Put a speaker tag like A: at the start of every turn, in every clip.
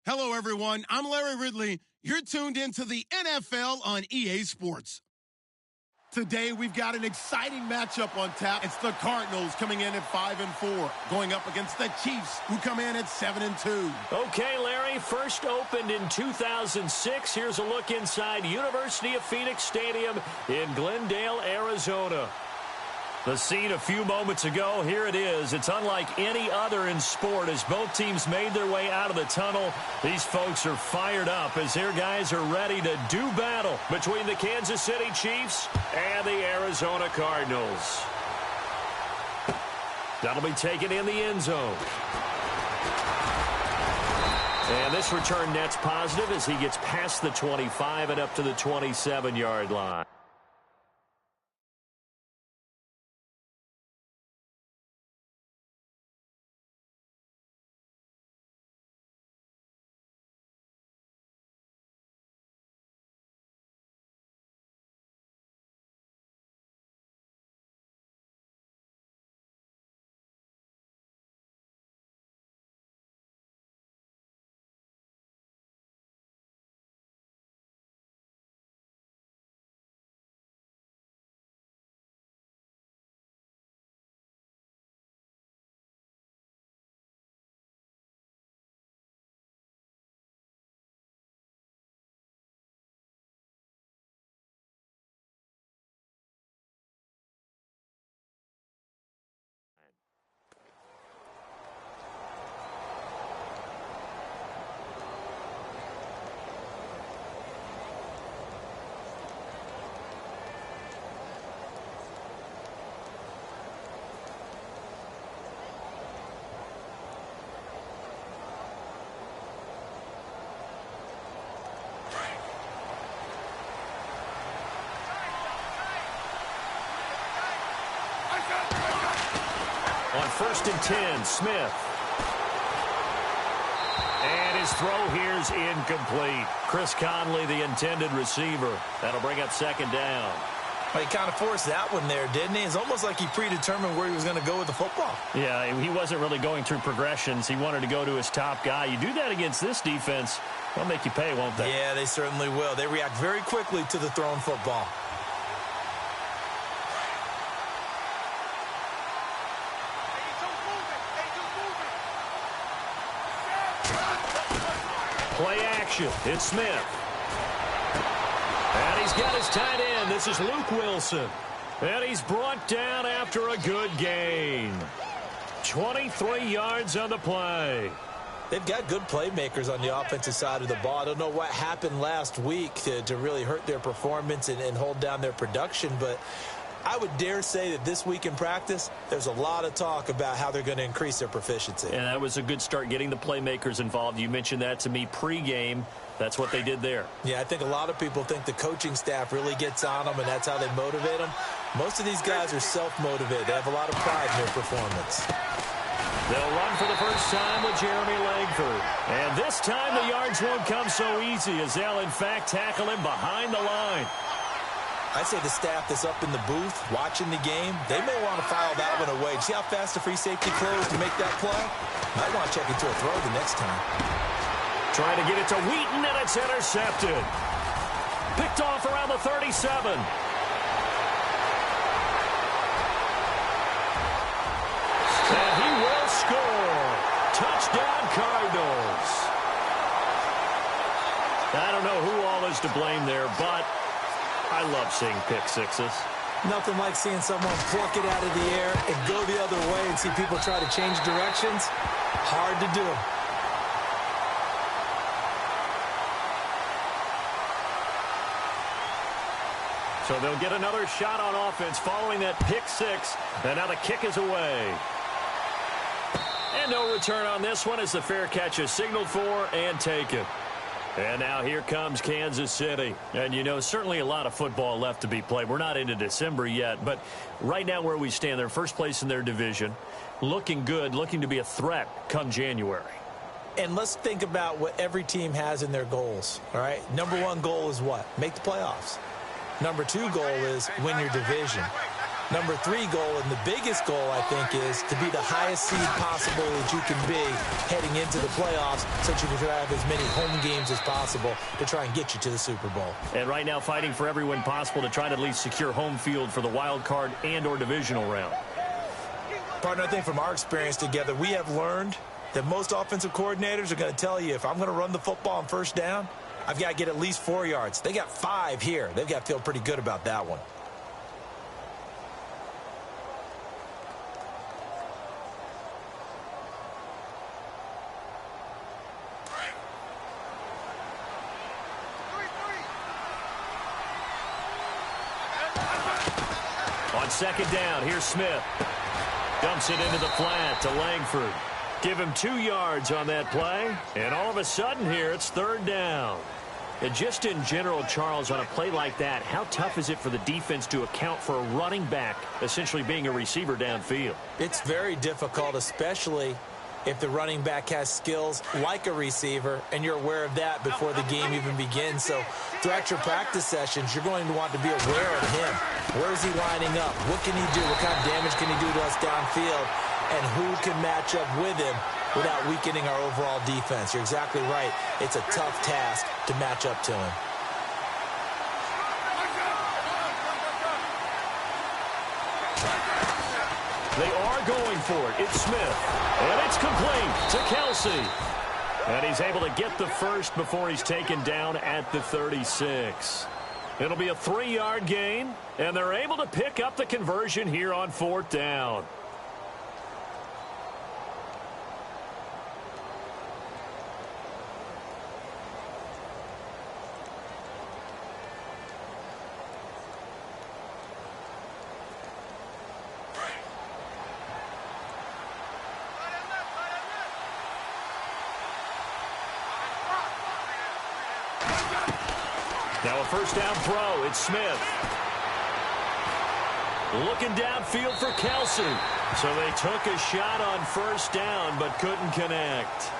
A: Hello, everyone. I'm Larry Ridley. You're tuned into the NFL on EA Sports. Today, we've got an exciting matchup on tap. It's the Cardinals coming in at 5-4, going up against the Chiefs, who come in at 7-2.
B: Okay, Larry, first opened in 2006. Here's a look inside University of Phoenix Stadium in Glendale, Arizona. The scene a few moments ago, here it is. It's unlike any other in sport as both teams made their way out of the tunnel. These folks are fired up as their guys are ready to do battle between the Kansas City Chiefs and the Arizona Cardinals. That'll be taken in the end zone. And this return net's positive as he gets past the 25 and up to the 27-yard line. On 1st and 10, Smith. And his throw here's incomplete. Chris Conley, the intended receiver. That'll bring up 2nd down.
C: Well, he kind of forced that one there, didn't he? It's almost like he predetermined where he was going to go with the football.
B: Yeah, he wasn't really going through progressions. He wanted to go to his top guy. You do that against this defense, they'll make you pay, won't they?
C: Yeah, they certainly will. They react very quickly to the thrown football.
B: Play action. It's Smith. And he's got his tight end. This is Luke Wilson. And he's brought down after a good gain. 23 yards on the play.
C: They've got good playmakers on the offensive side of the ball. I don't know what happened last week to really hurt their performance and hold down their production, but I would dare say that this week in practice, there's a lot of talk about how they're going to increase their proficiency.
B: And that was a good start, getting the playmakers involved. You mentioned that to me pregame. That's what they did there.
C: Yeah, I think a lot of people think the coaching staff really gets on them, and that's how they motivate them. Most of these guys are self-motivated. They have a lot of pride in their performance.
B: They'll run for the first time with Jeremy Langford. And this time the yards won't come so easy as they'll, in fact, tackle him behind the line.
C: I'd say the staff that's up in the booth watching the game, they may want to file that one away. See how fast the free safety closed to make that play? Might want to check into a throw the next time.
B: Trying to get it to Wheaton, and it's intercepted. Picked off around the 37. And he will score. Touchdown, Cardinals. I don't know who all is to blame there, but I love seeing pick sixes.
C: Nothing like seeing someone pluck it out of the air and go the other way and see people try to change directions. Hard to do.
B: So they'll get another shot on offense following that pick six. And now the kick is away. And no return on this one as the fair catch is signaled for and taken. And now here comes Kansas City. And, you know, certainly a lot of football left to be played. We're not into December yet, but right now where we stand, they're first place in their division, looking good, looking to be a threat come January.
C: And let's think about what every team has in their goals, all right? Number one goal is what? Make the playoffs. Number two goal is win your division. Number 3 goal, and the biggest goal, I think, is to be the highest seed possible that you can be heading into the playoffs so that you can have as many home games as possible to try and get you to the Super Bowl.
B: And right now fighting for every win possible to try to at least secure home field for the wild card and or divisional round.
C: Partner, I think from our experience together, we have learned that most offensive coordinators are going to tell you, if I'm going to run the football on first down, I've got to get at least 4 yards. They got 5 here. They've got to feel pretty good about that one.
B: On second down, here's Smith. Dumps it into the flat to Langford. Give him 2 yards on that play. And all of a sudden here, it's third down. And just in general, Charles, on a play like that, how tough is it for the defense to account for a running back essentially being a receiver downfield?
C: It's very difficult, especially if the running back has skills like a receiver, and you're aware of that before the game even begins. So throughout your practice sessions, you're going to want to be aware of him. Where is he lining up? What can he do? What kind of damage can he do to us downfield? And who can match up with him without weakening our overall defense? You're exactly right. It's a tough task to match up to him.
B: They are going for it. It's Smith. And it's complete to Kelsey. And he's able to get the first before he's taken down at the 36. It'll be a 3-yard gain, and they're able to pick up the conversion here on fourth down. Now a first down throw. It's Smith. Looking downfield for Kelsey. So they took a shot on first down but couldn't connect.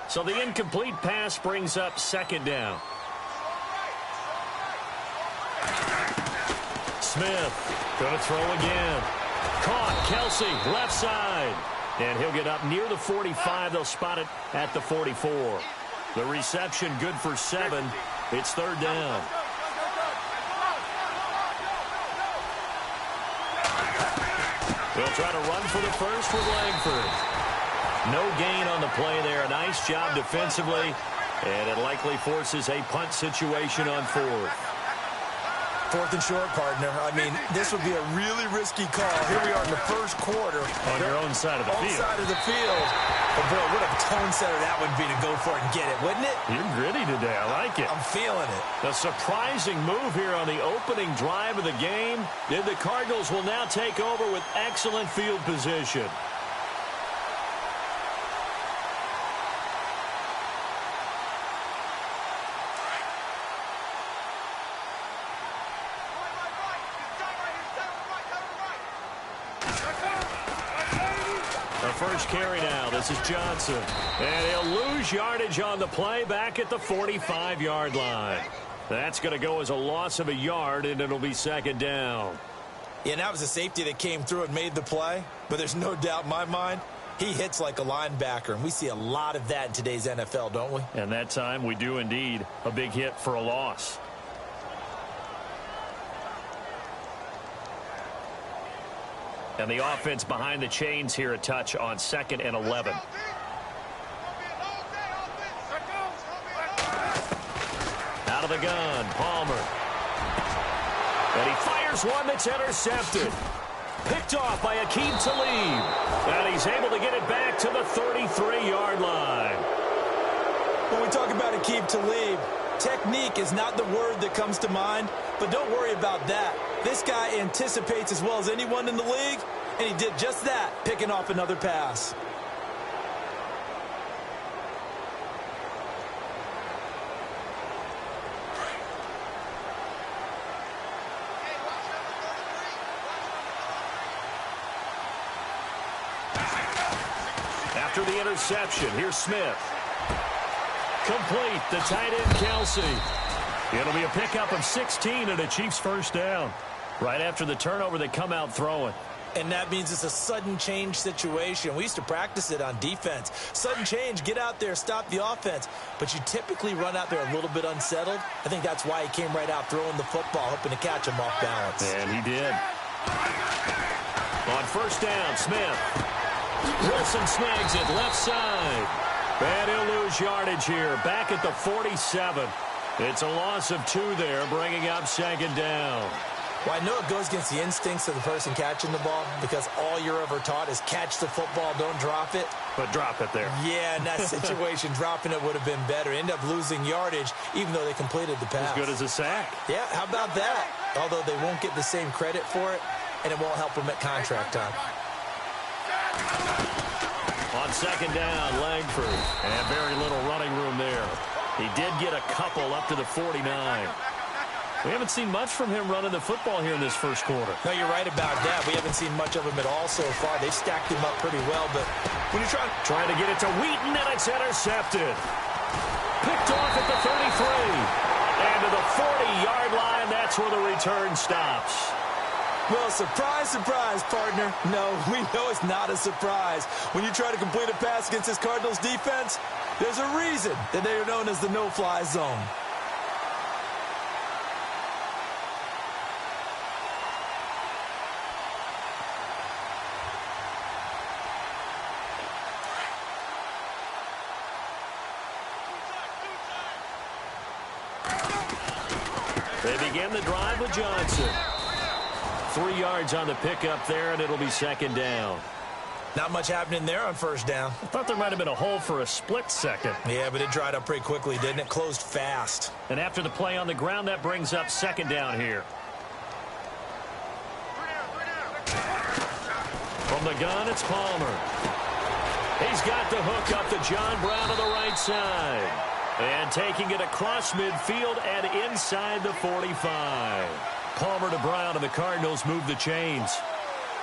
B: So the incomplete pass brings up second down. Smith going to throw again. Caught. Kelsey, left side. And he'll get up near the 45. They'll spot it at the 44. The reception good for 7. It's third down. They'll try to run for the first with Langford. No gain on the play there. A nice job defensively. And it likely forces a punt situation on fourth.
C: Fourth and short, partner. I mean, this would be a really risky call. Here we are in the first quarter.
B: On your own side of the field.
C: On side of the field. But, boy, what a tone setter that would be to go for it and get it, wouldn't it?
B: You're gritty today. I like it.
C: I'm feeling it.
B: A surprising move here on the opening drive of the game. And the Cardinals will now take over with excellent field position. First carry now. This is Johnson. And he'll lose yardage on the play back at the 45-yard line. That's going to go as a loss of a yard, and it'll be second down.
C: Yeah, that was a safety that came through and made the play. But there's no doubt in my mind, he hits like a linebacker. And we see a lot of that in today's NFL, don't we?
B: And that time we do indeed. A big hit for a loss. And the offense behind the chains here a touch on 2nd and 11. Out of the gun, Palmer. And he fires one that's intercepted. Picked off by Aqib Talib. And he's able to get it back to the 33-yard line.
C: When we talk about Aqib Talib, technique is not the word that comes to mind, but don't worry about that. This guy anticipates as well as anyone in the league, and he did just that, picking off another pass.
B: after the interception. Here's Smith. Complete. The tight end, Kelsey. It'll be a pickup of 16 and a Chiefs first down. Right after the turnover, they come out throwing.
C: And that means it's a sudden change situation. We used to practice it on defense. Sudden change, get out there, stop the offense. But you typically run out there a little bit unsettled. I think that's why he came right out throwing the football, hoping to catch him off balance.
B: And he did. On first down, Smith. Wilson snags it left side. And he'll lose yardage here. Back at the 47. It's a loss of 2 there, bringing up second down.
C: Well, I know it goes against the instincts of the person catching the ball because all you're ever taught is catch the football, don't drop it.
B: But drop it there.
C: Yeah, in that situation, dropping it would have been better. End up losing yardage, even though they completed the pass.
B: As good as a sack.
C: Yeah, how about that? Although they won't get the same credit for it, and it won't help them at contract time.
B: On second down, Langford. And very little running room there. He did get a couple up to the 49. We haven't seen much from him running the football here in this first quarter.
C: No, you're right about that. We haven't seen much of him at all so far. They've stacked him up pretty well, but when you're
B: trying to get it to Wheaton, and it's intercepted. Picked off at the 33. And to the 40-yard line, that's where the return stops.
C: Well, surprise, surprise, partner. No, we know it's not a surprise. When you try to complete a pass against this Cardinals defense, there's a reason that they are known as the no-fly zone.
B: They begin the drive with Johnson. 3 yards on the pickup there, and it'll be second down.
C: Not much happening there on first down.
B: I thought there might have been a hole for a split second.
C: Yeah, but it dried up pretty quickly, didn't it? Closed fast.
B: And after the play on the ground, that brings up second down here. From the gun, it's Palmer. He's got the hook up to John Brown to the right side. And taking it across midfield and inside the 45. Palmer to Brown, and the Cardinals move the chains.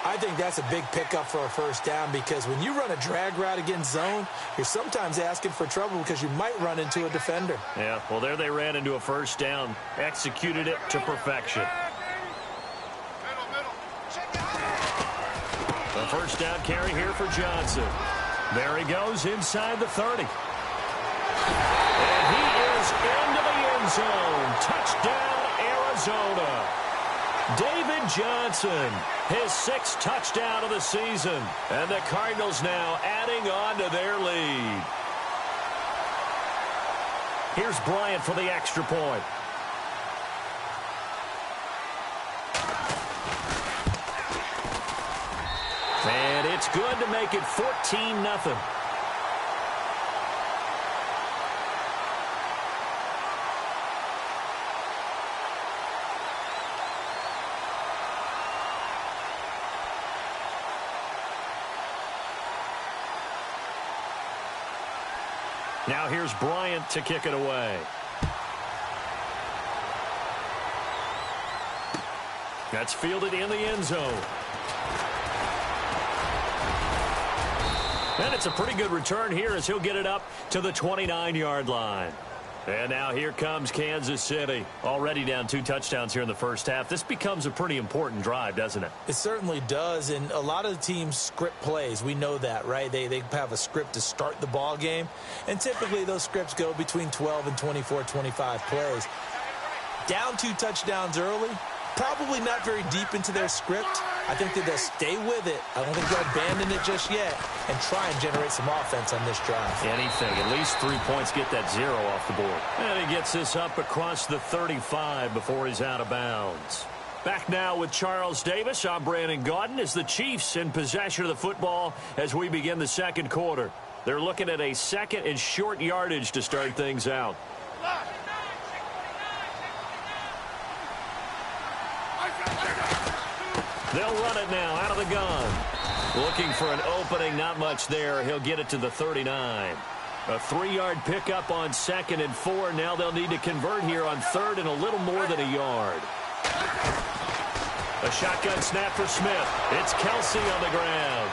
C: I think that's a big pickup for a first down because when you run a drag route against zone, you're sometimes asking for trouble because you might run into a defender.
B: Yeah, well, there they ran into a first down. Executed it to perfection. The first down carry here for Johnson. There he goes inside the 30. And he is into the end zone. Touchdown, Arizona. David Johnson, his 6th touchdown of the season. And the Cardinals now adding on to their lead. Here's Bryant for the extra point. And it's good to make it 14-0. Now here's Bryant to kick it away. That's fielded in the end zone. And it's a pretty good return here as he'll get it up to the 29-yard line. And now here comes Kansas City. Already down 2 touchdowns here in the first half. This becomes a pretty important drive, doesn't it?
C: It certainly does, and a lot of the teams script plays. We know that, right? They have a script to start the ball game, and typically those scripts go between 12 and 24, 25 plays. Down 2 touchdowns early, probably not very deep into their script. I think that they'll stay with it. I don't think they'll abandon it just yet and try and generate some offense on this drive.
B: Anything. At least 3 points, get that 0 off the board. And he gets this up across the 35 before he's out of bounds. Back now with Charles Davis. I'm Brandon Gaudin as the Chiefs in possession of the football as we begin the second quarter. They're looking at a 2nd and short yardage to start things out. They'll run it now out of the gun. Looking for an opening, not much there. He'll get it to the 39. A 3-yard pickup on 2nd and 4. Now they'll need to convert here on 3rd and a little more than a yard. A shotgun snap for Smith. It's Kelsey on the ground.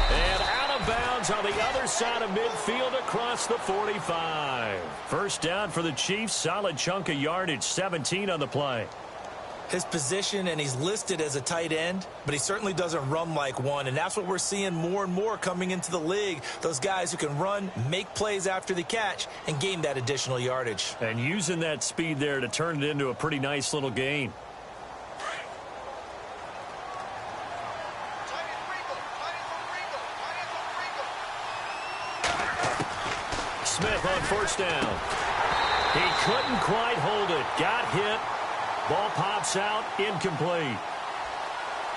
B: And out of bounds downs on the other side of midfield across the 45. First down for the Chiefs. Solid chunk of yardage, 17 on the play.
C: His position, and he's listed as a tight end, but he certainly doesn't run like one, and that's what we're seeing more and more coming into the league. Those guys who can run, make plays after the catch, and gain that additional yardage.
B: And using that speed there to turn it into a pretty nice little gain. Smith on first down. He couldn't quite hold it. Got hit. Ball pops out, incomplete.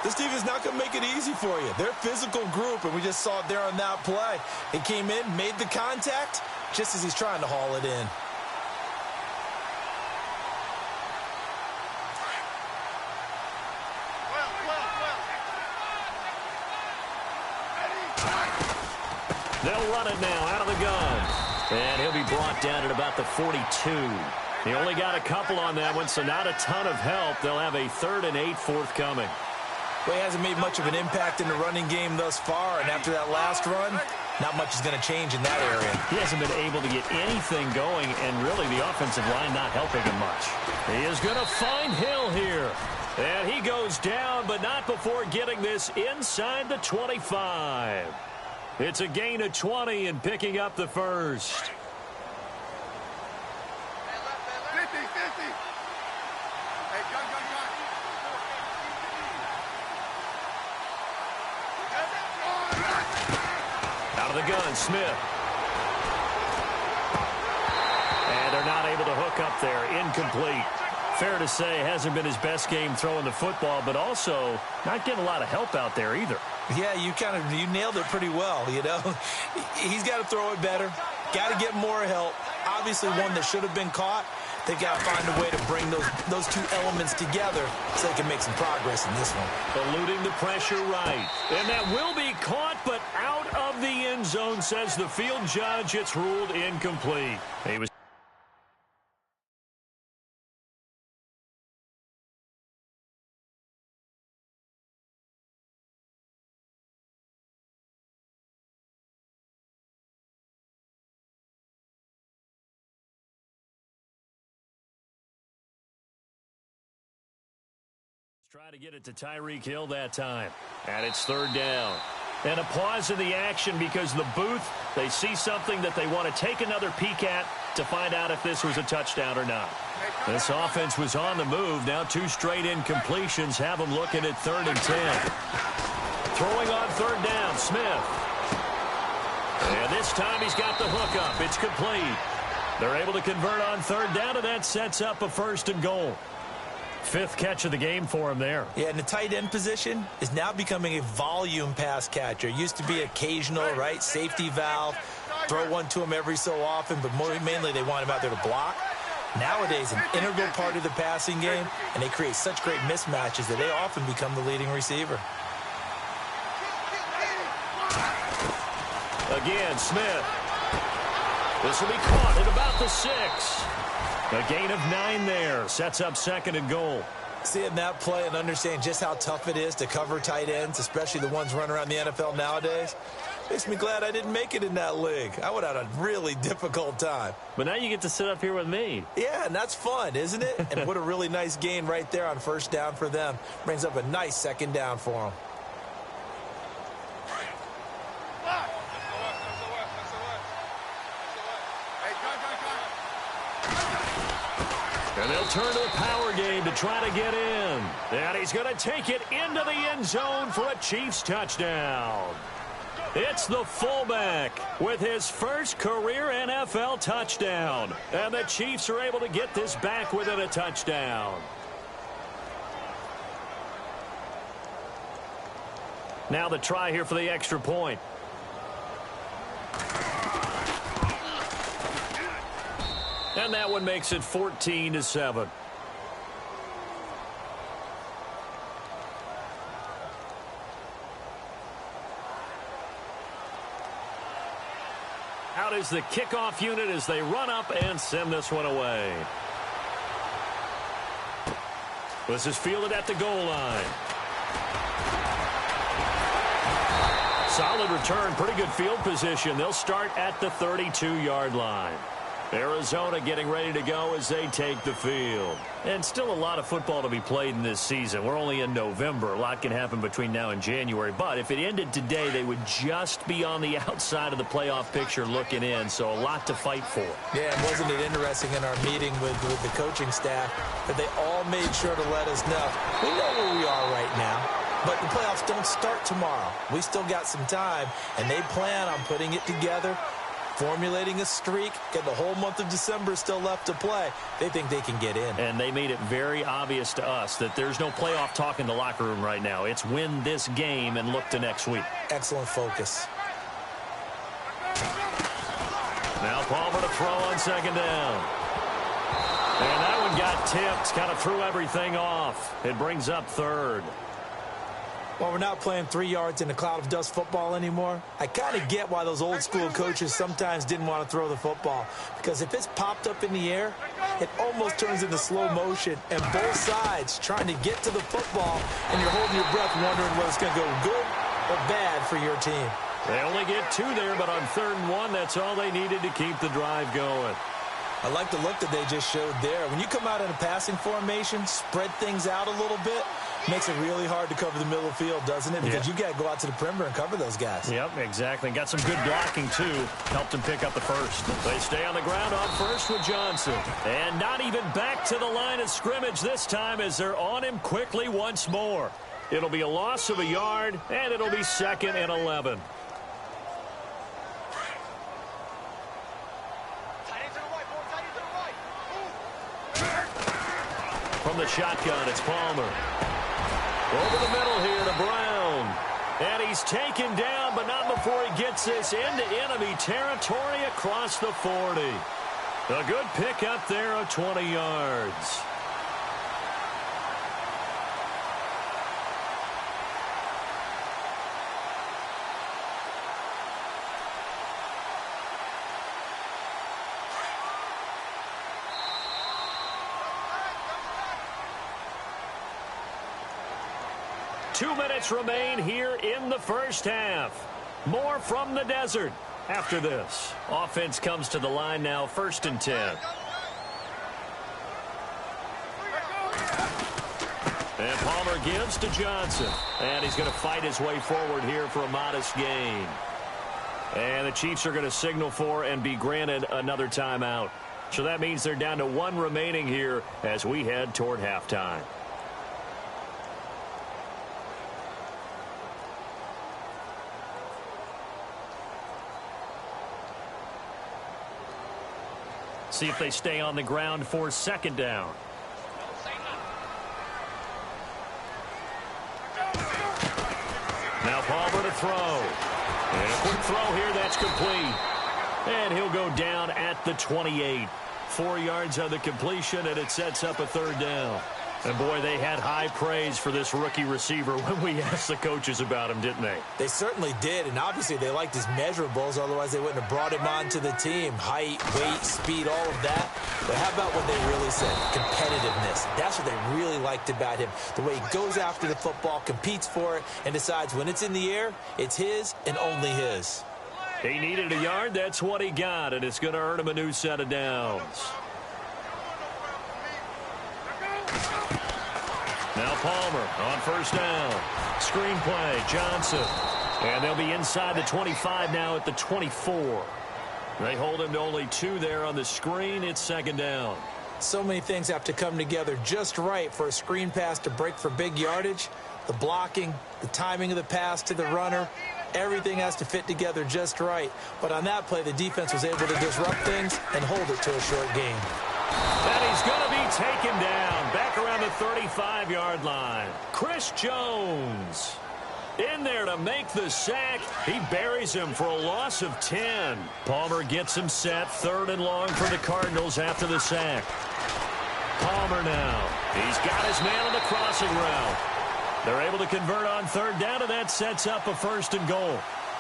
C: This team is not going to make it easy for you. They're a physical group, and we just saw it there on that play. He came in, made the contact, just as he's trying to haul it in.
B: They'll run it now out of the gun. And he'll be brought down at about the 42. He only got a couple on that one, so not a ton of help. They'll have a 3rd and 8 forthcoming.
C: Well, he hasn't made much of an impact in the running game thus far, and after that last run, not much is going to change in that area.
B: He hasn't been able to get anything going, and really the offensive line not helping him much. He is going to find Hill here. And he goes down, but not before getting this inside the 25. It's a gain of 20 and picking up the first. Out of the gun, Smith. And they're not able to hook up there. Incomplete. Fair to say, hasn't been his best game throwing the football, but also not getting a lot of help out there either.
C: Yeah, you nailed it pretty well, you know. He's got to throw it better. Got to get more help. Obviously one that should have been caught. They've got to find a way to bring those two elements together so they can make some progress in this one.
B: Eluding the pressure right. And that will be caught, but out of the end zone, says the field judge. It's ruled incomplete. He was try to get it to Tyreek Hill that time. And it's 3rd down. And a pause in the action because the booth, they see something that they want to take another peek at to find out if this was a touchdown or not. This offense was on the move. Now 2 straight incompletions have them looking at 3rd and 10. Throwing on 3rd down, Smith. And this time he's got the hook up. It's complete. They're able to convert on 3rd down, and that sets up a 1st and goal. 5th catch of the game for him there. Yeah, and the tight end position is now becoming a volume pass catcher. Used to be occasional, right? Safety valve. Throw one to him every so often, but mainly they want him out there to block. Nowadays, an integral part of the passing game, and they create such great mismatches that they often become the leading receiver. Again, Smith. This will be caught at about the 6. A gain of 9 there. Sets up 2nd and goal.
C: Seeing that play and understanding just how tough it is to cover tight ends, especially the ones running around the NFL nowadays, makes me glad I didn't make it in that league. I would have had a really difficult time.
B: But now you get to sit up here with me.
C: Yeah, and that's fun, isn't it? And what a really nice gain right there on 1st down for them. Brings up a nice 2nd down for them.
B: And they'll turn to the power game to try to get in. And he's going to take it into the end zone for a Chiefs touchdown. It's the fullback with his first career NFL touchdown. And the Chiefs are able to get this back within a touchdown. Now the try here for the extra point. And that one makes it 14-7. Out is the kickoff unit as they run up and send this one away. This is fielded at the goal line. Solid return, pretty good field position. They'll start at the 32-yard line. Arizona getting ready to go as they take the field. And still a lot of football to be played in this season. We're only in November. A lot can happen between now and January. But if it ended today, they would just be on the outside of the playoff picture looking in. So a lot to fight for.
C: Yeah, and wasn't it interesting in our meeting with the coaching staff that they all made sure to let us know, we know where we are right now, but the playoffs don't start tomorrow. We still got some time, and they plan on putting it together, formulating a streak, get the whole month of December still left to play. They think they can get in.
B: And they made it very obvious to us that there's no playoff talk in the locker room right now. It's win this game and look to next week.
C: Excellent focus.
B: Now Palmer to throw on second down. And that one got tipped, kind of threw everything off. It brings up third.
C: Well, we're not playing 3 yards in a cloud of dust football anymore. I kind of get why those old school coaches sometimes didn't want to throw the football. Because if it's popped up in the air, it almost turns into slow motion. And both sides trying to get to the football, and you're holding your breath wondering whether it's going to go good or bad for your team.
B: They only get 2 there, but on 3rd and 1, that's all they needed to keep the drive going.
C: I like the look that they just showed there. When you come out in a passing formation, spread things out a little bit, makes it really hard to cover the middle of the field, doesn't it? Because you got to go out to the perimeter and cover those guys.
B: Yep, exactly. Got some good blocking, too. Helped him pick up the first. They stay on the ground on first with Johnson. And not even back to the line of scrimmage this time as they're on him quickly once more. It'll be a loss of a yard, and it'll be 2nd and 11. From the shotgun, it's Palmer. Over the middle here to Brown. And he's taken down, but not before he gets this into enemy territory across the 40. A good pickup there of 20 yards. Two minutes remain here in the first half. More from the desert after this. Offense comes to the line now, 1st and 10. And Palmer gives to Johnson. And he's going to fight his way forward here for a modest gain. And the Chiefs are going to signal for and be granted another timeout. So that means they're down to 1 remaining here as we head toward halftime. See if they stay on the ground for 2nd down. Now Palmer to throw. And a quick throw here, that's complete. And he'll go down at the 28. 4 yards on the completion, and it sets up a 3rd down. And, boy, they had high praise for this rookie receiver when we asked the coaches about him, didn't they?
C: They certainly did, and obviously they liked his measurables. Otherwise, they wouldn't have brought him onto the team. Height, weight, speed, all of that. But how about what they really said? Competitiveness. That's what they really liked about him. The way he goes after the football, competes for it, and decides when it's in the air, it's his and only his.
B: He needed a yard. That's what he got, and it's going to earn him a new set of downs. Now Palmer on 1st down. Screen play, Johnson. And they'll be inside the 25 now at the 24. They hold him to only 2 there on the screen. It's 2nd down.
C: So many things have to come together just right for a screen pass to break for big yardage. The blocking, the timing of the pass to the runner, everything has to fit together just right. But on that play, the defense was able to disrupt things and hold it to a short gain.
B: And he's going to be taken down back around the 35-yard line. Chris Jones in there to make the sack. He buries him for a loss of 10. Palmer gets him set. 3rd and long for the Cardinals after the sack. Palmer now. He's got his man on the crossing route. They're able to convert on 3rd down, and that sets up a 1st and goal.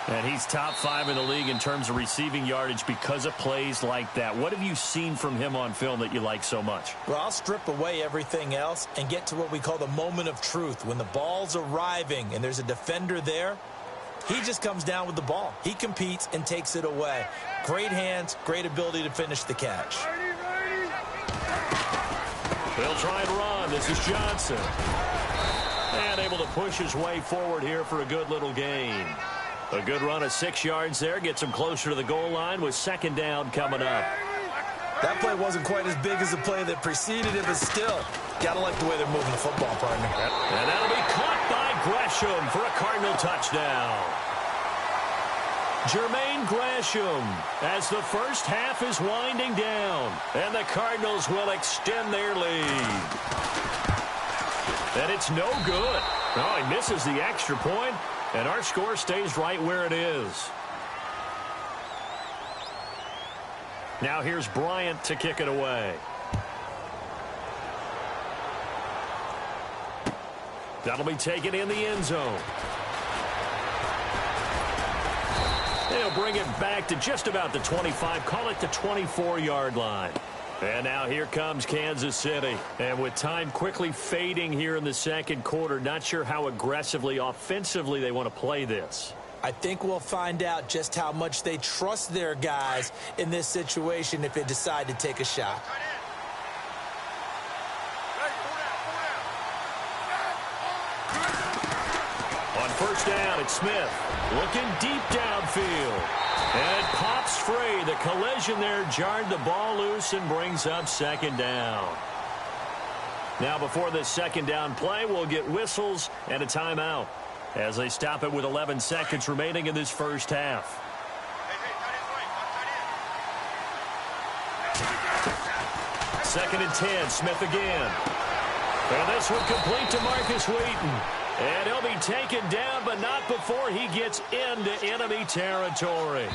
B: And he's top 5 in the league in terms of receiving yardage because of plays like that. What have you seen from him on film that you like so much?
C: Well, I'll strip away everything else and get to what we call the moment of truth. When the ball's arriving and there's a defender there, He just comes down with the ball. He competes and takes it away. Great hands, great ability to finish the catch.
B: They'll try and run. This is Johnson. And able to push his way forward here for a good little gain. A good run of 6 yards there. Gets him closer to the goal line with second down coming up.
C: That play wasn't quite as big as the play that preceded it, but still, gotta like the way they're moving the football, partner.
B: And that'll be caught by Gresham for a Cardinal touchdown. Jermaine Gresham as the first half is winding down, and the Cardinals will extend their lead. And it's no good. Oh, he misses the extra point, and our score stays right where it is. Now here's Bryant to kick it away. That'll be taken in the end zone. They'll bring it back to just about the 25, call it the 24-yard line. And now here comes Kansas City. And with time quickly fading here in the second quarter, not sure how aggressively, offensively they want to play this.
C: I think we'll find out just how much they trust their guys in this situation if they decide to take a shot.
B: On first down, it's Smith looking deep downfield. And it pops free. The collision there jarred the ball loose and brings up second down. Now before this second down play, we'll get whistles and a timeout as they stop it with 11 seconds remaining in this first half. Second and 10, Smith again. And this one complete to Marcus Wheaton. And he'll be taken down, but not before he gets into enemy territory.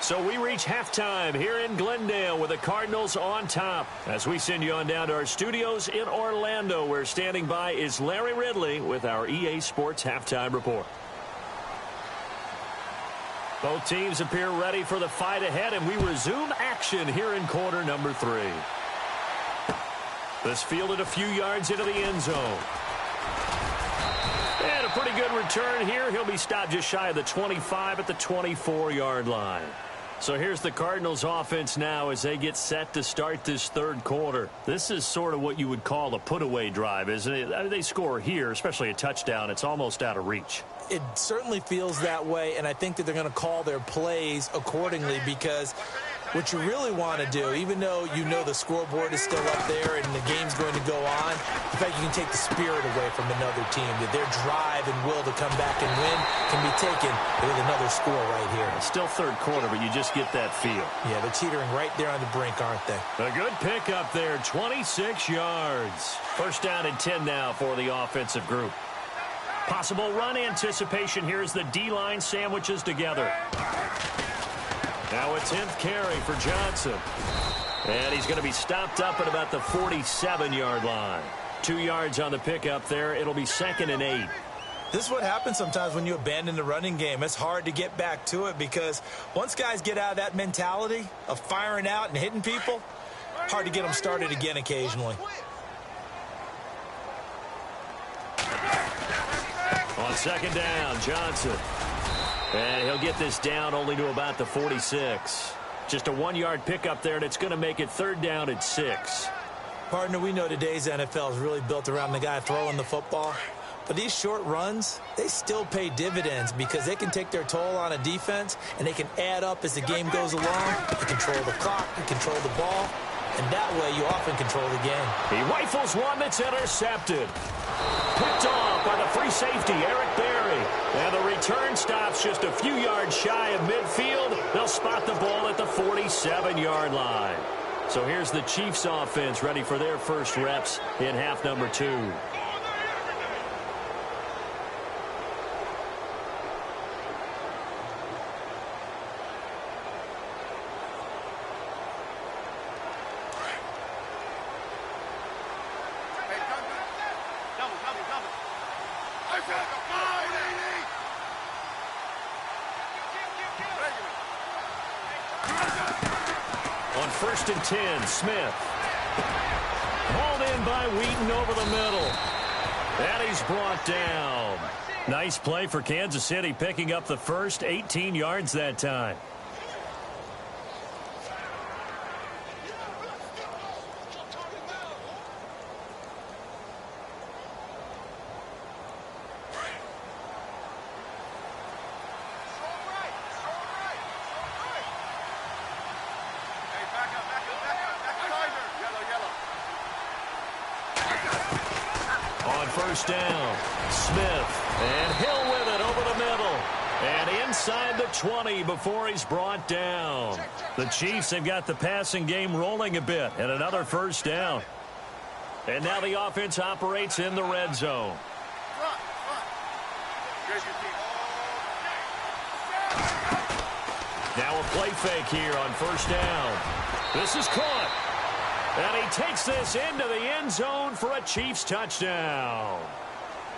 B: So we reach halftime here in Glendale with the Cardinals on top. As we send you on down to our studios in Orlando, where standing by is Larry Ridley with our EA Sports Halftime Report. Both teams appear ready for the fight ahead, and we resume action here in quarter number 3. This fielded a few yards into the end zone. And a pretty good return here. He'll be stopped just shy of the 25 at the 24-yard line. So here's the Cardinals offense now as they get set to start this third quarter. This is sort of what you would call a put-away drive, isn't it? I mean, they score here, especially a touchdown. It's almost out of reach.
C: It certainly feels that way, and I think that they're going to call their plays accordingly, because what you really want to do, even though you know the scoreboard is still up there and the game's going to go on, the fact you can take the spirit away from another team, that their drive and will to come back and win can be taken with another score right here.
B: It's still third quarter, but you just get that feel.
C: Yeah, they're teetering right there on the brink, aren't they?
B: A good pickup there, 26 yards. First down and 10 now for the offensive group. Possible run anticipation here as the D-line sandwiches together. Now a 10th carry for Johnson. And he's going to be stopped up at about the 47-yard line. 2 yards on the pickup there. It'll be second and 8.
C: This is what happens sometimes when you abandon the running game. It's hard to get back to it, because once guys get out of that mentality of firing out and hitting people, hard to get them started again occasionally.
B: On second down, Johnson. And he'll get this down only to about the 46. Just a 1-yard pickup there, and it's going to make it third down at 6.
C: Partner, we know today's NFL is really built around the guy throwing the football. But these short runs, they still pay dividends, because they can take their toll on a defense, and they can add up as the game goes along. They control the clock, they control the ball, and that way you often control the game.
B: He rifles one that's intercepted. Picked off by the free safety, Eric Berry. And the return stops just a few yards shy of midfield. They'll spot the ball at the 47-yard line. So here's the Chiefs offense ready for their first reps in half number 2. On first and 10, Smith. Hauled in by Wheaton over the middle. And he's brought down. Nice play for Kansas City, picking up the first 18 yards that time. First down, Smith, and Hill with it over the middle. And inside the 20 before he's brought down. The Chiefs have got the passing game rolling a bit, and another first down. And now the offense operates in the red zone. Now a play fake here on first down. This is caught. And he takes this into the end zone for a Chiefs touchdown.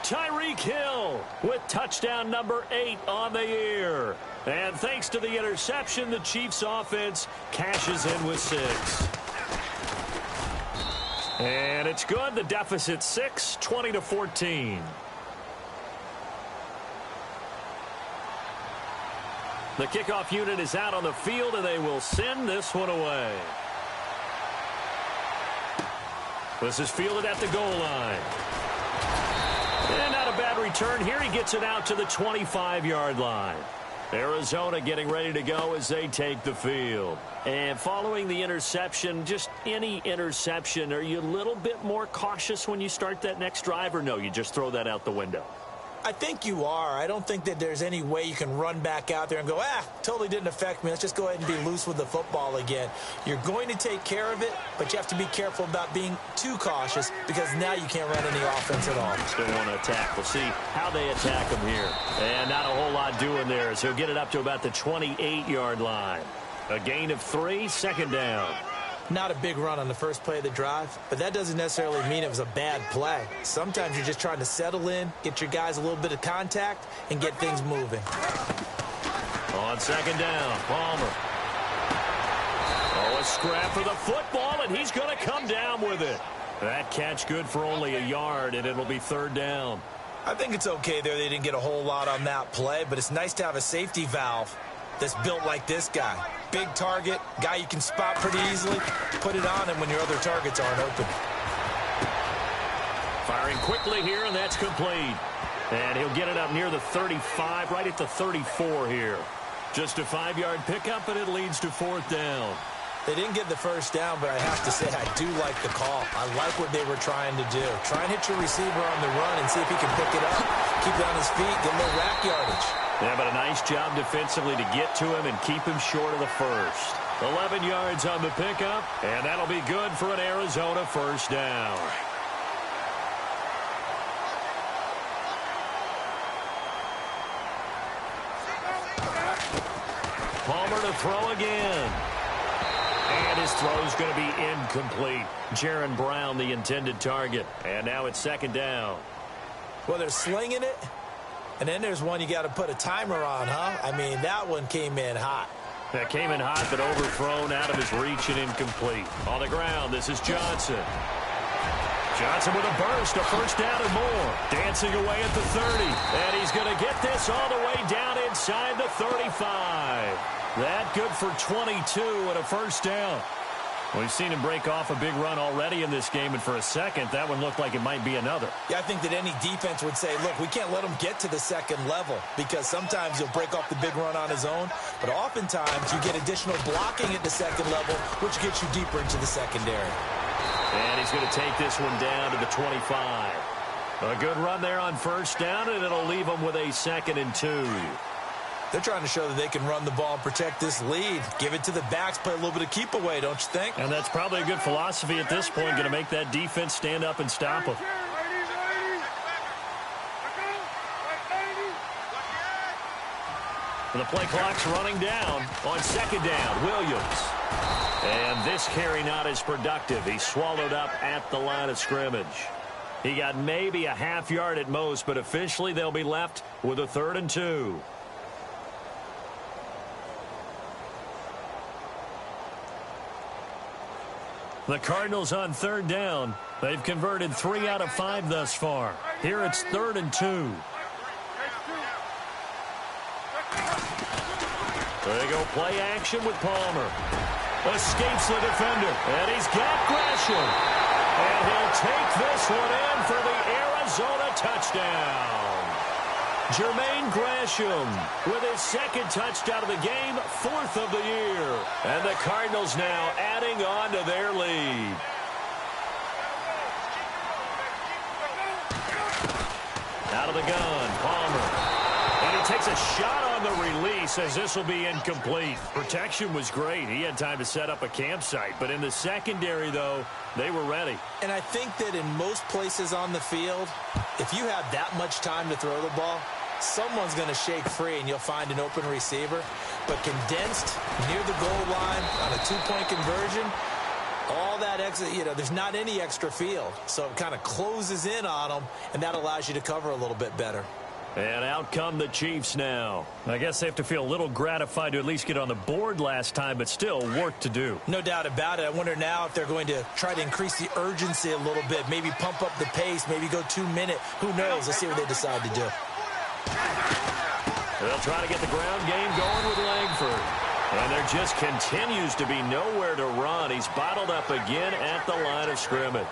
B: Tyreek Hill with touchdown number 8 on the year. And thanks to the interception, the Chiefs offense cashes in with 6. And it's good. The deficit 6, 20-14. The kickoff unit is out on the field, and they will send this one away. This is fielded at the goal line. And not a bad return here. He gets it out to the 25-yard line. Arizona getting ready to go as they take the field. And following the interception, just any interception, are you a little bit more cautious when you start that next drive, or no, you just throw that out the window?
C: I think you are. I don't think that there's any way you can run back out there and go, totally didn't affect me. Let's just go ahead and be loose with the football again. You're going to take care of it, but you have to be careful about being too cautious because now you can't run any offense at all.
B: Still want to attack. We'll see how they attack him here. And not a whole lot doing there, so he'll get it up to about the 28-yard line. A gain of 3, second down.
C: Not a big run on the first play of the drive, but that doesn't necessarily mean it was a bad play. Sometimes you're just trying to settle in, get your guys a little bit of contact, and get things moving.
B: On second down, Palmer. Oh, a scrap for the football, and he's going to come down with it. That catch good for only a yard, and it'll be third down.
C: I think it's okay there. They didn't get a whole lot on that play, but it's nice to have a safety valve that's built like this guy. Big target, guy you can spot pretty easily. Put it on him when your other targets aren't open.
B: Firing quickly here, and that's complete. And he'll get it up near the 35, right at the 34 here. Just a 5-yard pickup, and it leads to fourth down.
C: They didn't get the first down, but I have to say I do like the call. I like what they were trying to do. Try and hit your receiver on the run and see if he can pick it up. Keep it on his feet, get a little rack yardage.
B: Yeah, but a nice job defensively to get to him and keep him short of the first. 11 yards on the pickup, and that'll be good for an Arizona first down. Palmer to throw again. And his throw's going to be incomplete. Jaron Brown, the intended target. And now it's second down.
C: Well, they're slinging it. And then there's one you got to put a timer on, huh? I mean, that one came in hot.
B: That came in hot, but overthrown, out of his reach and incomplete. On the ground, this is Johnson. Johnson with a burst, a first down and more. Dancing away at the 30. And he's going to get this all the way down inside the 35. That good for 22 and a first down. We've seen him break off a big run already in this game, and for a second, that one looked like it might be another.
C: Yeah, I think that any defense would say, look, we can't let him get to the second level because sometimes he'll break off the big run on his own, but oftentimes you get additional blocking at the second level, which gets you deeper into the secondary.
B: And he's going to take this one down to the 25. A good run there on first down, and it'll leave him with a 2nd and 2.
C: They're trying to show that they can run the ball and protect this lead. Give it to the backs, play a little bit of keep away, don't you think?
B: And that's probably a good philosophy at this point, going to make that defense stand up and stop them. The play clock's running down on second down. Williams. And this carry not as productive. He's swallowed up at the line of scrimmage. He got maybe a half yard at most, but officially they'll be left with a 3rd and 2. The Cardinals on 3rd down. They've converted 3 out of 5 thus far. Here it's 3rd and 2. There they go, play action with Palmer. Escapes the defender, and he's got Gresham. And he'll take this one in for the Arizona touchdown. Jermaine Gresham with his second touchdown of the game, 4th of the year. And the Cardinals now adding on to their lead. Out of the gun, Palmer. And he takes a shot on the release as this will be incomplete. Protection was great. He had time to set up a campsite. But in the secondary, though, they were ready.
C: And I think that in most places on the field, if you have that much time to throw the ball, someone's going to shake free and you'll find an open receiver. But condensed near the goal line on a two-point conversion, all that extra, there's not any extra field. So it kind of closes in on them, and that allows you to cover a little bit better.
B: And out come the Chiefs now. I guess they have to feel a little gratified to at least get on the board last time, but still work to do.
C: No doubt about it. I wonder now if they're going to try to increase the urgency a little bit, maybe pump up the pace, maybe go 2 minute. Who knows? Let's see what they decide to do.
B: They'll try to get the ground game going with Langford. And there just continues to be nowhere to run. He's bottled up again at the line of scrimmage.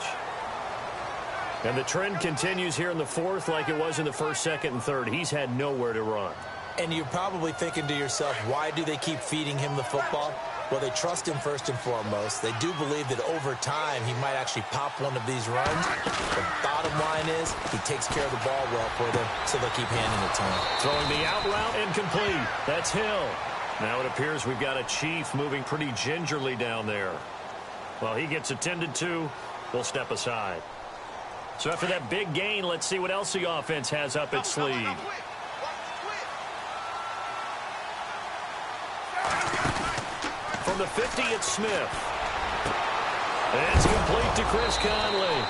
B: And the trend continues here in the 4th like it was in the 1st, 2nd, and 3rd. He's had nowhere to run.
C: And you're probably thinking to yourself, why do they keep feeding him the football? Well, they trust him first and foremost. They do believe that over time he might actually pop one of these runs. The bottom line is he takes care of the ball well for them, so they'll keep handing it to him.
B: Throwing the out route incomplete. That's Hill. Now it appears we've got a Chief moving pretty gingerly down there. Well, he gets attended to. We'll step aside. So after that big gain, let's see what else the offense has up its sleeve. From the 50, it's Smith. And it's complete to Chris Conley.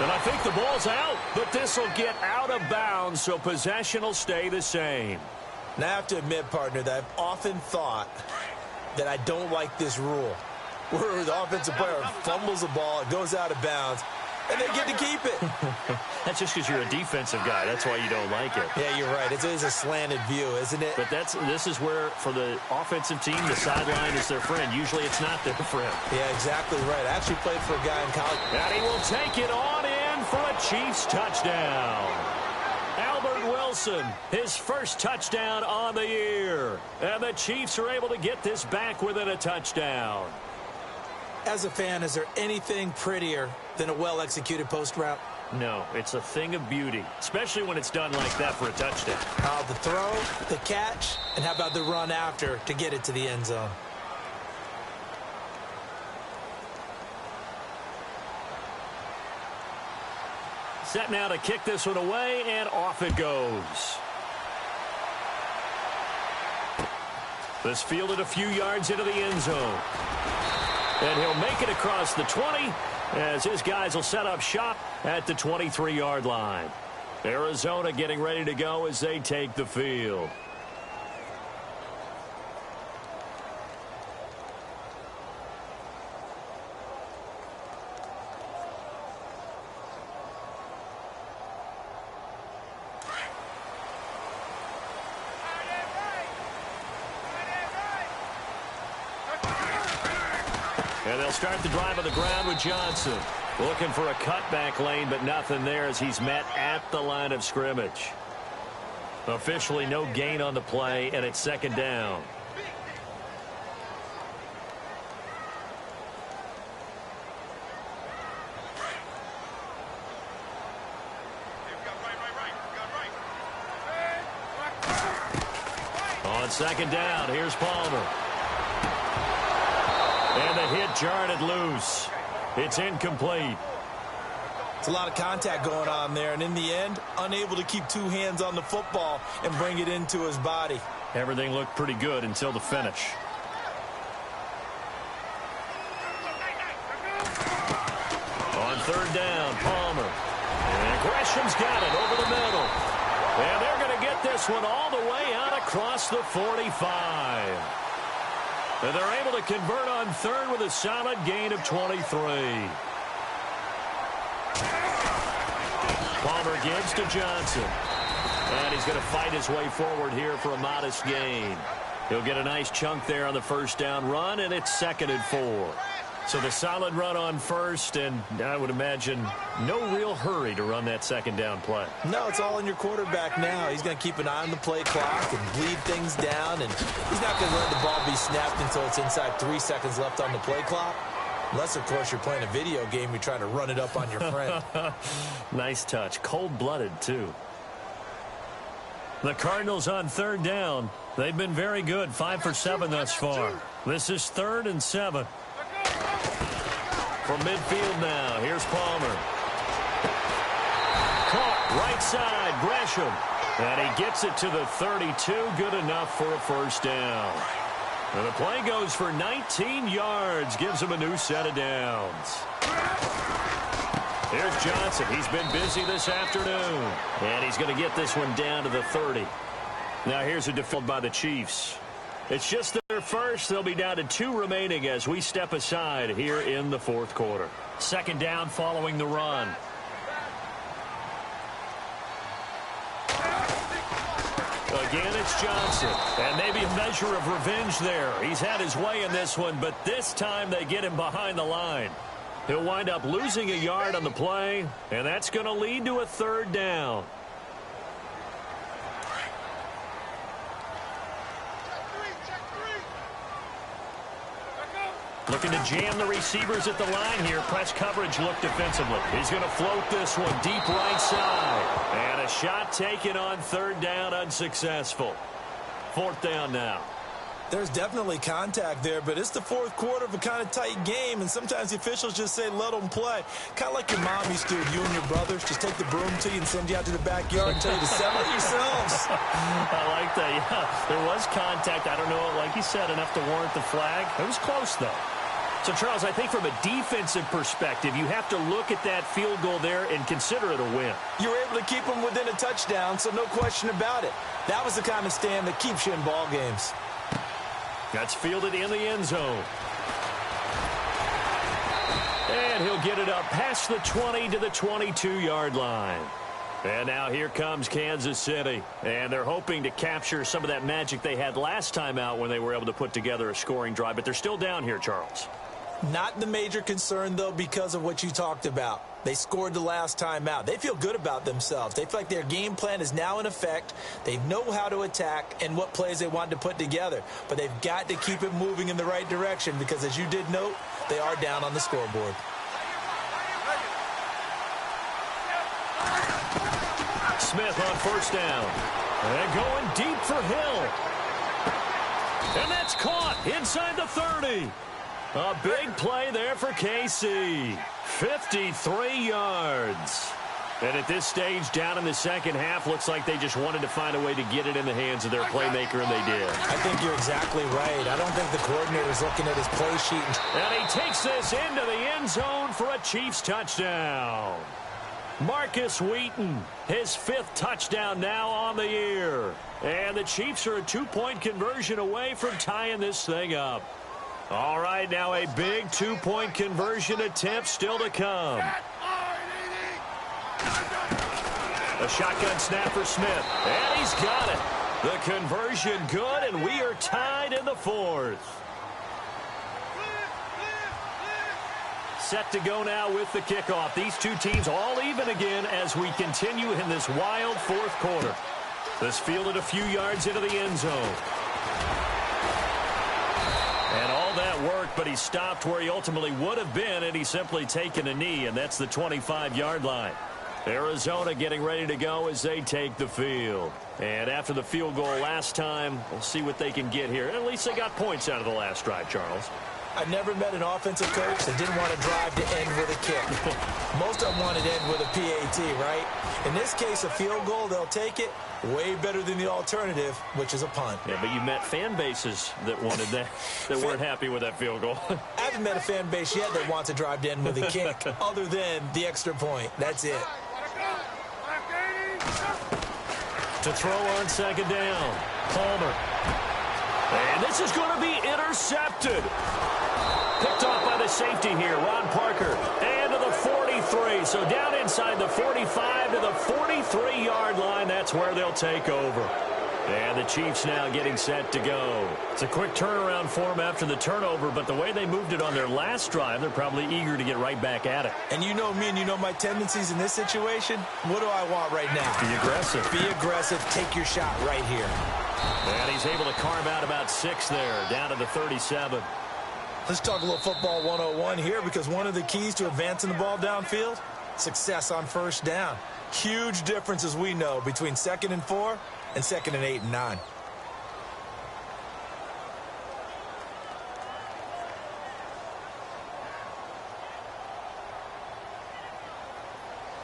B: And I think the ball's out, but this will get out of bounds, so possession will stay the same.
C: Now, I have to admit, partner, that I've often thought that I don't like this rule, where the offensive player fumbles the ball, it goes out of bounds, and they get to keep it.
B: That's just because you're a defensive guy. That's why you don't like it.
C: Yeah, you're right. It is a slanted view, isn't it?
B: But this is where, for the offensive team, the sideline is their friend. Usually it's not their friend.
C: Yeah, exactly right. I actually played for a guy in college.
B: And he will take it on in for a Chiefs touchdown. Albert Wilson, his first touchdown on the year. And the Chiefs are able to get this back within a touchdown.
C: As a fan, is there anything prettier than a well-executed post route?
B: No, it's a thing of beauty, especially when it's done like that for a touchdown.
C: The throw, the catch, and how about the run after to get it to the end zone?
B: Set now to kick this one away, and off it goes. This fielded a few yards into the end zone. And he'll make it across the 20 as his guys will set up shop at the 23-yard line. Arizona getting ready to go as they take the field. And they'll start the drive on the ground with Johnson. Looking for a cutback lane, but nothing there as he's met at the line of scrimmage. Officially no gain on the play, and it's second down. On second down, here's Palmer. And the hit jarred it loose. It's incomplete.
C: It's a lot of contact going on there, and in the end, unable to keep two hands on the football and bring it into his body.
B: Everything looked pretty good until the finish. On third down, Palmer. And Gresham's got it over the middle. And they're going to get this one all the way out across the 45. And they're able to convert on third with a solid gain of 23. Palmer gives to Johnson. And he's going to fight his way forward here for a modest gain. He'll get a nice chunk there on the first down run, and it's 2nd and 4. So the solid run on first, and I would imagine no real hurry to run that 2nd down play.
C: No, it's all in your quarterback now. He's going to keep an eye on the play clock and bleed things down, and he's not going to let the ball be snapped until it's inside 3 seconds left on the play clock. Unless, of course, you're playing a video game, you're trying to run it up on your friend.
B: Nice touch. Cold-blooded, too. The Cardinals on 3rd down. They've been very good, 5 for 7 thus far. This is 3rd and 7. From midfield now, here's Palmer. Caught right side, Gresham. And he gets it to the 32, good enough for a first down. And the play goes for 19 yards, gives him a new set of downs. Here's Johnson. He's been busy this afternoon. And he's going to get this one down to the 30. Now here's a defense by the Chiefs. It's just their first. They'll be down to 2 remaining as we step aside here in the 4th quarter. 2nd down following the run. Again, it's Johnson. And maybe a measure of revenge there. He's had his way in this one, but this time they get him behind the line. He'll wind up losing a yard on the play, and that's going to lead to a 3rd down. Looking to jam the receivers at the line here. Press coverage look defensively. He's going to float this one deep right side. And a shot taken on 3rd down, unsuccessful. 4th down now.
C: There's definitely contact there, but it's the 4th quarter of a kind of tight game, and sometimes the officials just say let them play. Kind of like your mom used to, you and your brothers, just take the broom to you and send you out to the backyard and tell you to settle it yourselves.
B: I like that, yeah. There was contact. I don't know, like you said, enough to warrant the flag. It was close, though. So, Charles, I think from a defensive perspective, you have to look at that field goal there and consider it a win.
C: You were able to keep them within a touchdown, so no question about it. That was the kind of stand that keeps you in ball games.
B: That's fielded in the end zone. And he'll get it up past the 20 to the 22-yard line. And now here comes Kansas City. And they're hoping to capture some of that magic they had last time out when they were able to put together a scoring drive. But they're still down here, Charles.
C: Not the major concern, though, because of what you talked about. They scored the last time out. They feel good about themselves. They feel like their game plan is now in effect. They know how to attack and what plays they want to put together. But they've got to keep it moving in the right direction because, as you did note, they are down on the scoreboard.
B: Smith on 1st down. And going deep for Hill. And that's caught inside the 30. A big play there for KC. 53 yards. And at this stage, down in the second half, looks like they just wanted to find a way to get it in the hands of their playmaker, and they did.
C: I think you're exactly right. I don't think the coordinator's looking at his play sheet.
B: And he takes this into the end zone for a Chiefs touchdown. Marcus Wheaton, his 5th touchdown now on the year. And the Chiefs are a 2-point conversion away from tying this thing up. All right, now a big 2-point conversion attempt still to come. A shotgun snap for Smith, and he's got it. The conversion good, and we are tied in the 4th. Set to go now with the kickoff. These two teams all even again as we continue in this wild 4th quarter. This fielded a few yards into the end zone. And all that worked, but he stopped where he ultimately would have been, and he's simply taken a knee, and that's the 25-yard line. Arizona getting ready to go as they take the field. And after the field goal last time, we'll see what they can get here. And at least they got points out of the last drive, Charles.
C: I've never met an offensive coach that didn't want to drive to end with a kick. Most of them wanted to end with a PAT, right? In this case, a field goal, they'll take it. Way better than the alternative, which is a punt.
B: Yeah, but you met fan bases that wanted that, that weren't happy with that field goal.
C: I haven't met a fan base yet that wants to drive to end with a kick, other than the extra point. That's it.
B: To throw on 2nd down, Palmer. And this is going to be intercepted. Picked off by the safety here, Ron Parker. And to the 43. So down inside the 45 to the 43-yard line. That's where they'll take over. And the Chiefs now getting set to go. It's a quick turnaround for them after the turnover, but the way they moved it on their last drive, they're probably eager to get right back at it.
C: And you know me and you know my tendencies in this situation. What do I want right now?
B: Be aggressive.
C: Be aggressive. Take your shot right here.
B: And he's able to carve out about 6 there, down to the 37.
C: Let's talk a little football 101 here, because one of the keys to advancing the ball downfield, success on first down. Huge difference, as we know, between 2nd and 4 and 2nd and 8 and 9.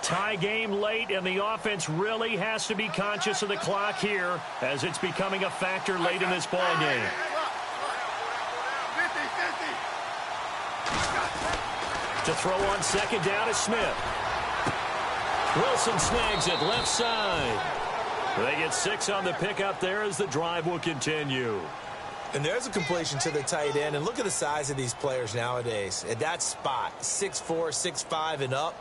B: Tie game late, and the offense really has to be conscious of the clock here as it's becoming a factor late in this ball game. To throw on 2nd down is Smith. Wilson snags it left side. They get 6 on the pickup there as the drive will continue.
C: And there's a completion to the tight end. And look at the size of these players nowadays. At that spot, 6'4", 6'5", and up.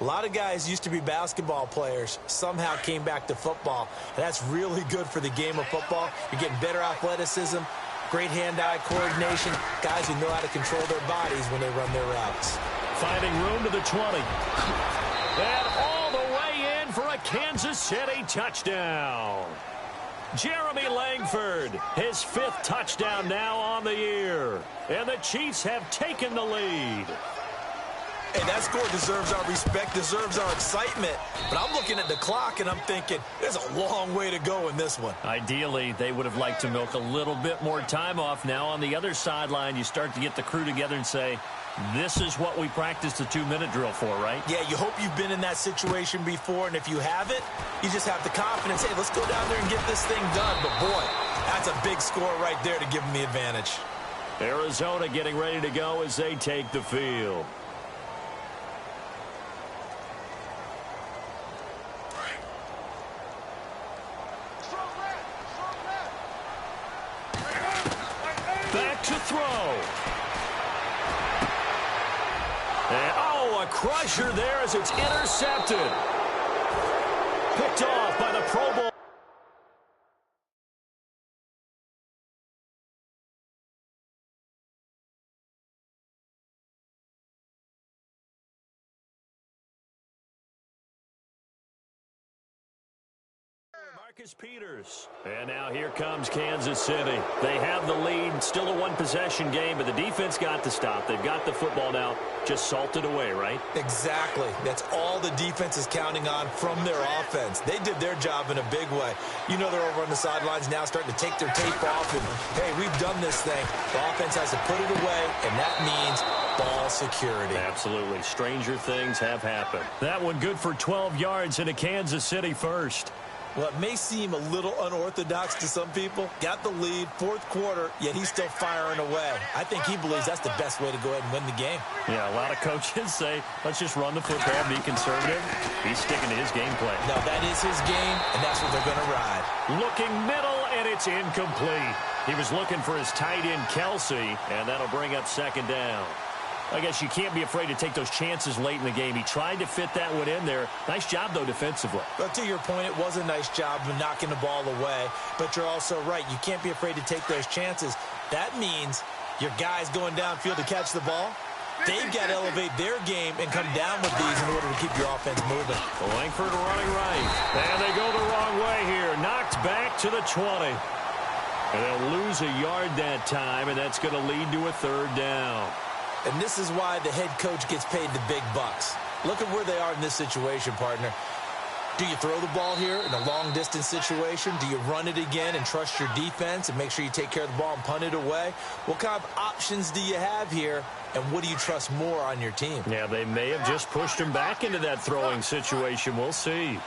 C: A lot of guys used to be basketball players, somehow came back to football. And that's really good for the game of football. You're getting better athleticism, great hand-eye coordination, guys who know how to control their bodies when they run their routes.
B: Finding room to the 20. And all the way in for a Kansas City touchdown. Jeremy Langford, his 5th touchdown now on the year. And the Chiefs have taken the lead.
C: Hey, that score deserves our respect, deserves our excitement. But I'm looking at the clock, and I'm thinking, there's a long way to go in this one.
B: Ideally, they would have liked to milk a little bit more time off. Now on the other sideline, you start to get the crew together and say, this is what we practiced the 2-minute drill for, right?
C: Yeah, you hope you've been in that situation before, and if you haven't, you just have the confidence, hey, let's go down there and get this thing done. But, boy, that's a big score right there to give them the advantage.
B: Arizona getting ready to go as they take the field. Back to throw. And, a crusher there as it's intercepted. Picked off by the Pro Bowl. Marcus Peters. And now here comes Kansas City. They have the lead. Still a one-possession game, but the defense got to stop. They've got the football now. Just salted away, right?
C: Exactly. That's all the defense is counting on from their offense. They did their job in a big way. You know they're over on the sidelines now starting to take their tape off. And, hey, we've done this thing. The offense has to put it away, and that means ball security.
B: Absolutely. Stranger things have happened. That one good for 12 yards into Kansas City first.
C: Well, it may seem a little unorthodox to some people. Got the lead, 4th quarter, yet he's still firing away. I think he believes that's the best way to go ahead and win the game.
B: Yeah, a lot of coaches say, let's just run the football, be conservative. He's sticking to his game plan.
C: No, that is his game, and that's what they're going to ride.
B: Looking middle, and it's incomplete. He was looking for his tight end, Kelsey, and that'll bring up 2nd down. I guess you can't be afraid to take those chances late in the game. He tried to fit that one in there. Nice job, though, defensively.
C: But to your point, it was a nice job of knocking the ball away. But you're also right. You can't be afraid to take those chances. That means your guys going downfield to catch the ball, they've got to elevate their game and come down with these in order to keep your offense moving.
B: Langford running right. And they go the wrong way here. Knocked back to the 20. And they'll lose a yard that time, and that's going to lead to a 3rd down.
C: And this is why the head coach gets paid the big bucks. Look at where they are in this situation, partner. Do you throw the ball here in a long-distance situation? Do you run it again and trust your defense and make sure you take care of the ball and punt it away? What kind of options do you have here, and what do you trust more on your team?
B: Yeah, they may have just pushed him back into that throwing situation. We'll see.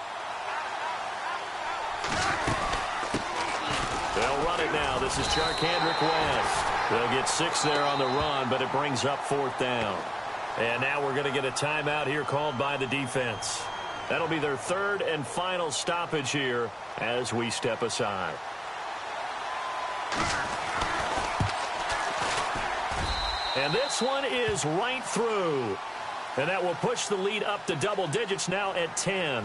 B: They'll run it now. This is Charkandrick West. They'll get 6 there on the run, but it brings up 4th down. And now we're going to get a timeout here called by the defense. That'll be their 3rd and final stoppage here as we step aside. And this one is right through. And that will push the lead up to double digits now at 10.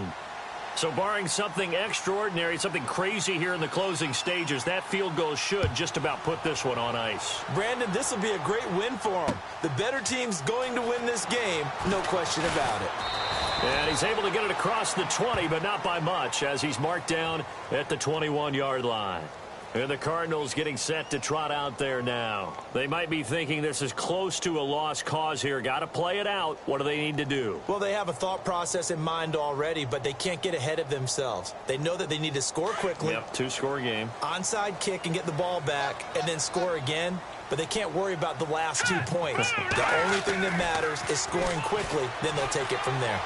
B: So barring something extraordinary, something crazy here in the closing stages, that field goal should just about put this one on ice.
C: Brandon, this will be a great win for him. The better team's going to win this game, no question about it.
B: And he's able to get it across the 20, but not by much, as he's marked down at the 21-yard line. And the Cardinals getting set to trot out there now. They might be thinking this is close to a lost cause here. Got to play it out. What do they need to do?
C: Well, they have a thought process in mind already, but they can't get ahead of themselves. They know that they need to score quickly.
B: Yep, two-score game.
C: Onside kick and get the ball back and then score again. But they can't worry about the last 2 points. The only thing that matters is scoring quickly. Then they'll take it from there.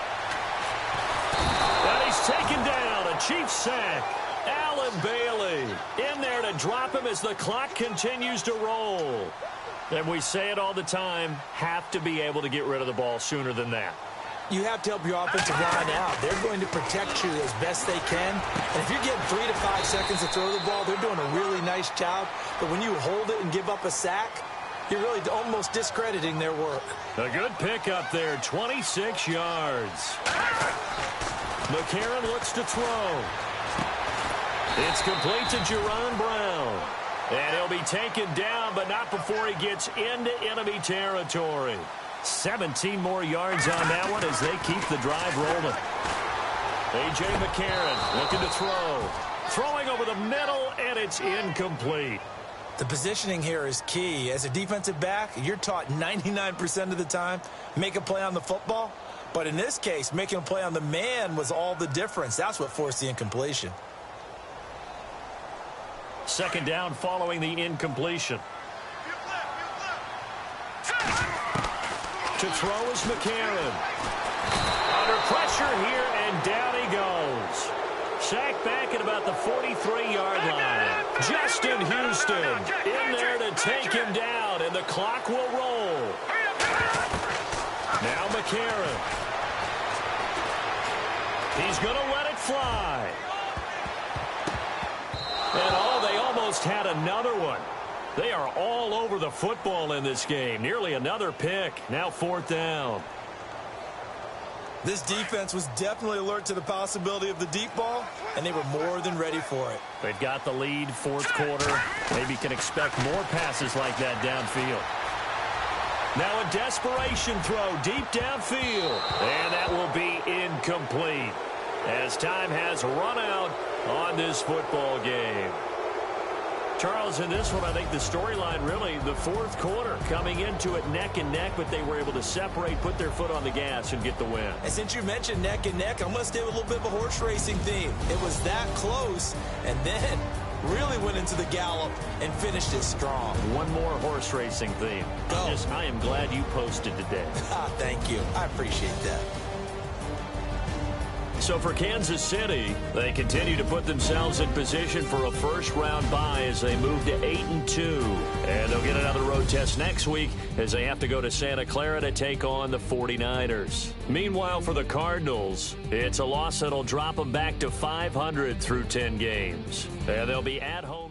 B: And he's taken down. A Chiefs sack. Allen Bailey in there to drop him as the clock continues to roll. And we say it all the time, have to be able to get rid of the ball sooner than that.
C: You have to help your offensive line out. They're going to protect you as best they can. And if you're getting 3 to 5 seconds to throw the ball, they're doing a really nice job. But when you hold it and give up a sack, you're really almost discrediting their work.
B: A good pickup there, 26 yards. McCarron looks to throw. It's complete to Jerron Brown. And he'll be taken down, but not before he gets into enemy territory. 17 more yards on that one as they keep the drive rolling. A.J. McCarron looking to throw. Throwing over the middle, and it's incomplete.
C: The positioning here is key. As a defensive back, you're taught 99% of the time, make a play on the football. But in this case, making a play on the man was all the difference. That's what forced the incompletion.
B: Second down following the incompletion. To throw is McCarron. Under pressure here, and down he goes. Sacked back at about the 43-yard line. Justin Houston in there to take him down, and the clock will roll. Now McCarron. He's going to let it fly. And they almost had another one. They are all over the football in this game. Nearly another pick. Now 4th down.
C: This defense was definitely alert to the possibility of the deep ball, and they were more than ready for it.
B: They've got the lead, 4th quarter. Maybe can expect more passes like that downfield. Now a desperation throw deep downfield. And that will be incomplete as time has run out on this football game. Charles, in this one, I think the storyline really, the 4th quarter, coming into it neck and neck, but they were able to separate, put their foot on the gas, and get the win.
C: And since you mentioned neck and neck, I'm going to stay with a little bit of a horse racing theme. It was that close, and then really went into the gallop and finished it strong.
B: One more horse racing theme.
C: Go.
B: I am glad you posted today.
C: Thank you. I appreciate that.
B: So for Kansas City, they continue to put themselves in position for a first-round bye as they move to 8-2. And they'll get another road test next week as they have to go to Santa Clara to take on the 49ers. Meanwhile, for the Cardinals, it's a loss that'll drop them back to 500 through 10 games. And they'll be at home.